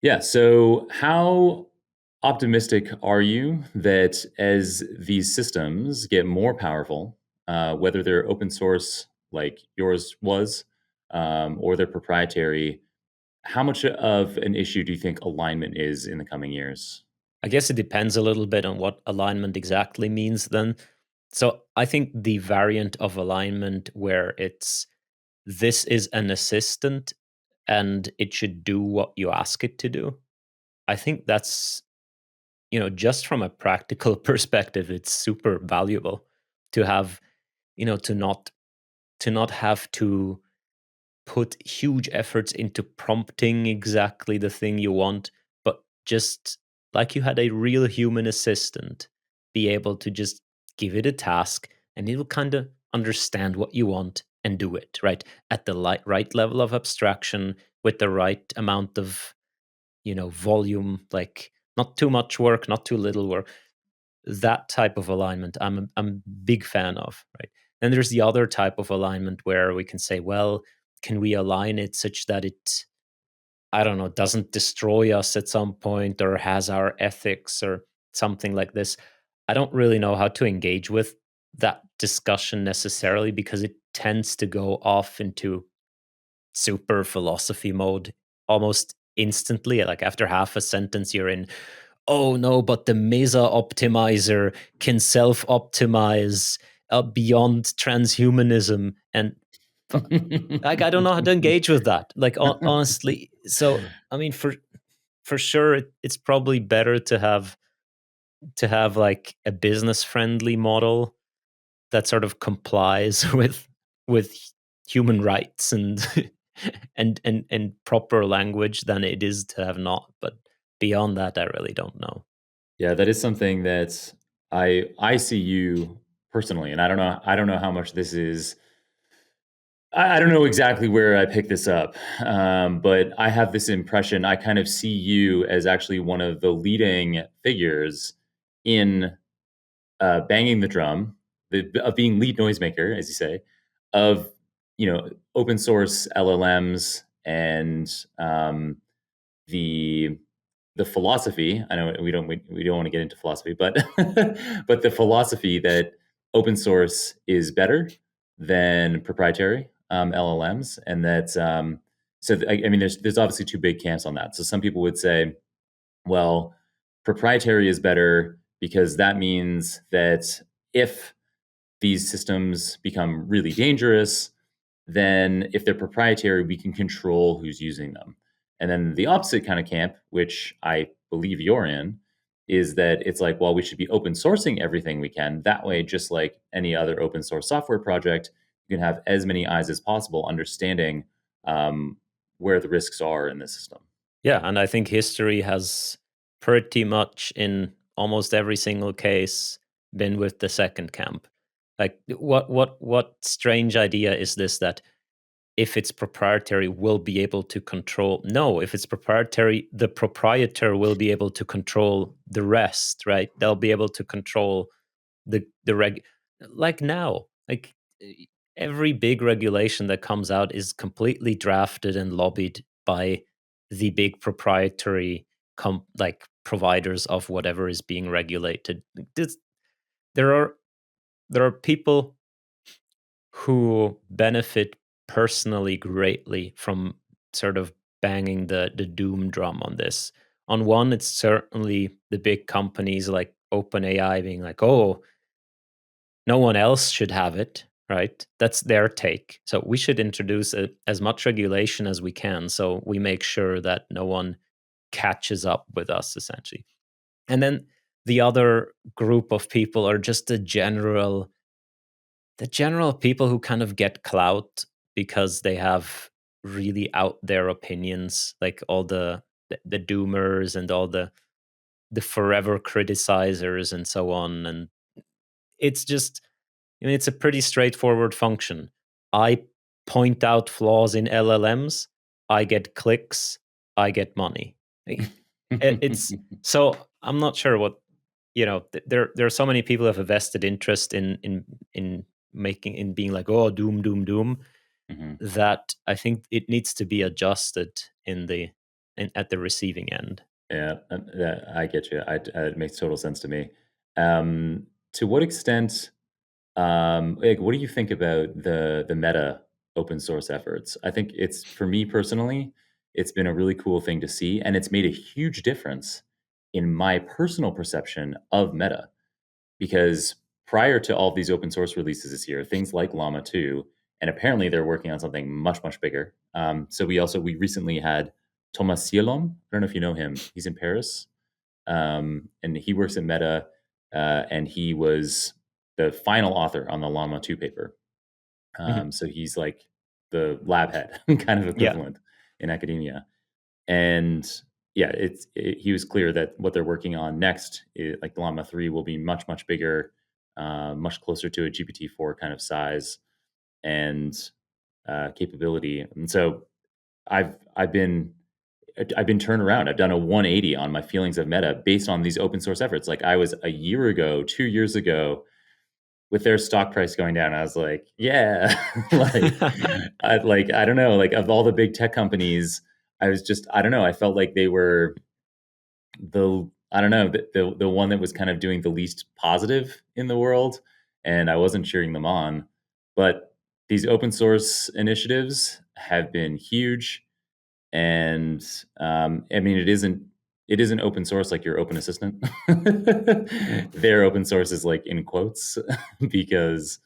Yeah. So, how optimistic are you that as these systems get more powerful, whether they're open source like yours was, or they're proprietary, how much of an issue do you think alignment is in the coming years? I guess it depends a little bit on what alignment exactly means then. So I think the variant of alignment where it's this is an assistant and it should do what you ask it to do. I think that's, just from a practical perspective, it's super valuable to have, to not have to put huge efforts into prompting exactly the thing you want, but just like you had a real human assistant, be able to just give it a task and it will kind of understand what you want and do it, right? At the right level of abstraction with the right amount of, volume, like not too much work, not too little work. That type of alignment I'm a big fan of, right? Then there's the other type of alignment where we can say, well, can we align it such that it, I don't know, doesn't destroy us at some point or has our ethics or something like this? I don't really know how to engage with that discussion necessarily because it tends to go off into super philosophy mode almost instantly. Like after half a sentence, you're in, oh no, but the Mesa optimizer can self optimize beyond transhumanism. And like, I don't know how to engage with that. Like, honestly. So, I mean, for sure, it's probably better to have like a business friendly model that sort of complies with human rights and and proper language than it is to have not. But beyond that, I really don't know. Yeah, that is something that I see you personally, and I don't know how much this is. I don't know exactly where I picked this up, but I have this impression. I kind of see you as actually one of the leading figures in banging the drum, of being lead noisemaker, as you say, of open source LLMs and the the philosophy. I know we don't want to get into philosophy, but but the philosophy that open source is better than proprietary LLMs, and that I mean, there's obviously two big camps on that. So some people would say, well, proprietary is better because that means that if these systems become really dangerous, then if they're proprietary, we can control who's using them. And then the opposite kind of camp, which I believe you're in, is that it's like, well, we should be open sourcing everything we can. That way, just like any other open source software project, you can have as many eyes as possible understanding where the risks are in the system. Yeah, and I think history has pretty much in almost every single case been with the second camp. Like what strange idea is this that if it's proprietary we'll be able to control? No, if it's proprietary, the proprietor will be able to control the rest, right? They'll be able to control the reg like now. Like every big regulation that comes out is completely drafted and lobbied by the big proprietary like providers of whatever is being regulated. This, there are there are people who benefit personally greatly from sort of banging the doom drum on this. On one, it's certainly the big companies like OpenAI being like, "Oh, no one else should have it," right? That's their take. So we should introduce as much regulation as we can so we make sure that no one catches up with us, essentially. And then the other group of people are just the general people who kind of get clout because they have really out there opinions, like all the doomers and all the forever criticizers and so on. And it's just, I mean, it's a pretty straightforward function. I point out flaws in LLMs, I get clicks, I get money. It's so I'm not sure what, there are so many people who have a vested interest in making, in being like, oh, doom doom doom, Mhm. that I think it needs to be adjusted in at the receiving end. Yeah, I get you. It makes total sense to me. To what extent, like, what do you think about the Meta open source efforts? I think it's for me personally, it's been a really cool thing to see, and it's made a huge difference in my personal perception of Meta. Because prior to all of these open source releases this year, things like Llama 2, and apparently they're working on something much, much bigger. So we recently had Thomas Sielom. I don't know if you know him. He's in Paris, and he works at Meta, and he was the final author on the Llama 2 paper. Mhm. So he's like the lab head kind of Yeah. equivalent in academia. And yeah, he was clear that what they're working on next, like the Llama 3, will be much, much bigger, much closer to a GPT-4 kind of size and capability. And so I've been turned around. I've done a 180 on my feelings of Meta based on these open source efforts. Like I was a year ago, 2 years ago, with their stock price going down, I was like, yeah, I don't know, like of all the big tech companies, I was just, I don't know, I felt like they were I don't know, the one that was kind of doing the least positive in the world, and I wasn't cheering them on. But these open source initiatives have been huge, and I mean, it isn't open source like your Open Assistant. Their open source is like in quotes because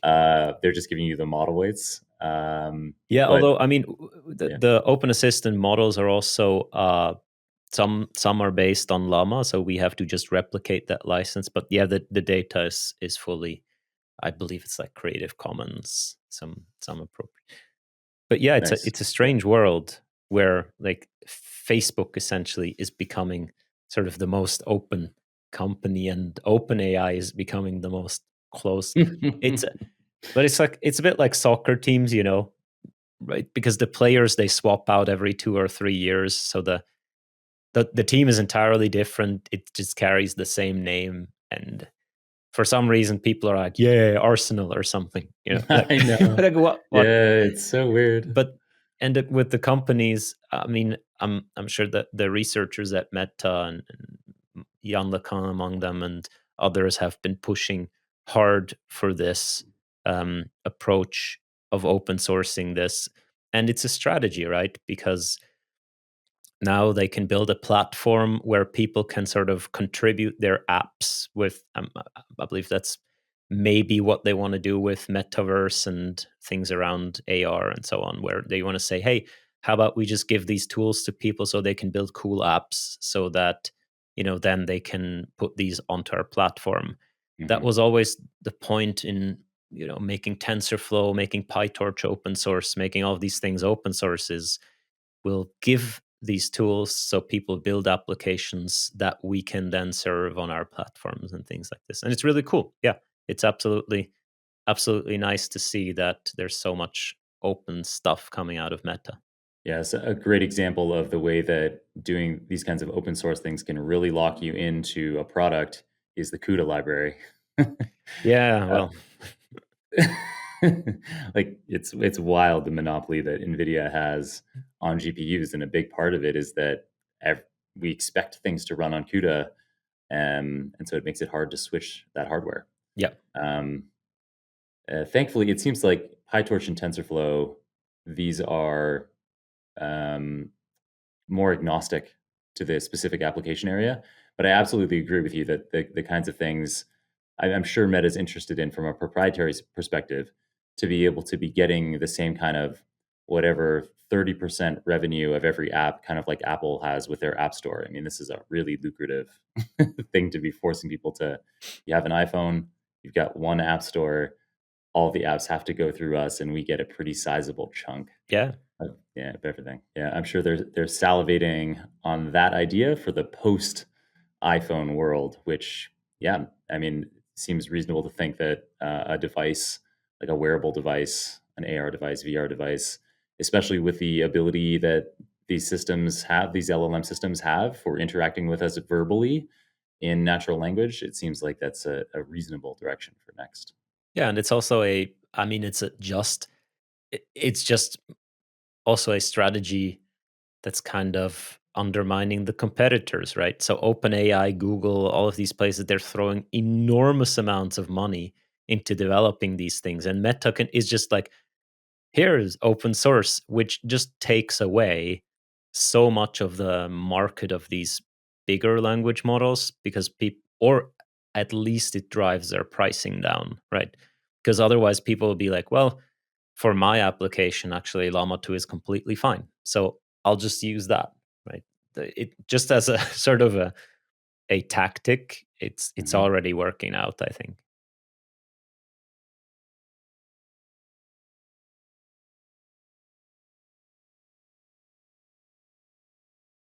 they're just giving you the model weights. Yeah, But although I mean, yeah, the Open Assistant models are also some are based on Llama, so we have to just replicate that license. But yeah, the data is fully, I believe it's like Creative Commons, some appropriate. But yeah, nice. it's a Yeah, strange world where like Facebook essentially is becoming sort of the most open company, and OpenAI is becoming the most closed. It's but it's like it's a bit like soccer teams, right? Because the players they swap out every 2 or 3 years, so the team is entirely different. It just carries the same name, and for some reason, people are like, "Yeah, Arsenal" or something, like I know. like what? Yeah, it's so weird. But with the companies, I mean, I'm sure that the researchers at Meta and Jan LeCun among them and others have been pushing hard for this approach of open sourcing this, and it's a strategy, right? Because now they can build a platform where people can sort of contribute their apps with I believe that's maybe what they want to do with metaverse and things around AR and so on, where they want to say, hey, how about we just give these tools to people so they can build cool apps so that then they can put these onto our platform. That Mhm. was always the point in making TensorFlow, making PyTorch open source, making all of these things open source is we'll give these tools so people build applications that we can then serve on our platforms and things like this. And it's really cool. Yeah, it's absolutely nice to see that there's so much open stuff coming out of Meta. Yeah, so a great example of the way that doing these kinds of open source things can really lock you into a product is the CUDA library. Yeah, Uh, well, like it's wild the monopoly that NVIDIA has on GPUs, and a big part of it is that we expect things to run on CUDA, and so it makes it hard to switch that hardware. yeah. Um, Thankfully, it seems like PyTorch and TensorFlow, these are um, more agnostic to the specific application area. But I absolutely agree with you that the kinds of things I'm sure Meta is interested in from a proprietary perspective to be able to be getting the same kind of whatever 30% revenue of every app, kind of like Apple has with their app store. I mean, this is a really lucrative thing to be forcing people to. You have an iPhone, you've got one app store, all the apps have to go through us, and we get a pretty sizable chunk. Yeah. Yeah, of everything. Yeah, I'm sure they're salivating on that idea for the post iPhone world, which, yeah, I mean, seems reasonable to think that a device like a wearable device, an AR device, VR device, especially with the ability that these LLM systems have for interacting with us verbally in natural language, it seems like that's a reasonable direction for next. Yeah, and it's also I mean, it's just also a strategy that's kind of undermining the competitors, right? So OpenAI, Google, all of these places, they're throwing enormous amounts of money into developing these things. And Meta is just like, here's open source, which just takes away so much of the market of these bigger language models because people, or at least it drives their pricing down, right? Because otherwise people will be like, well, for my application, actually, Llama 2 is completely fine. So I'll just use that, right? It just as a sort of a tactic, it's Mhm. already working out, I think.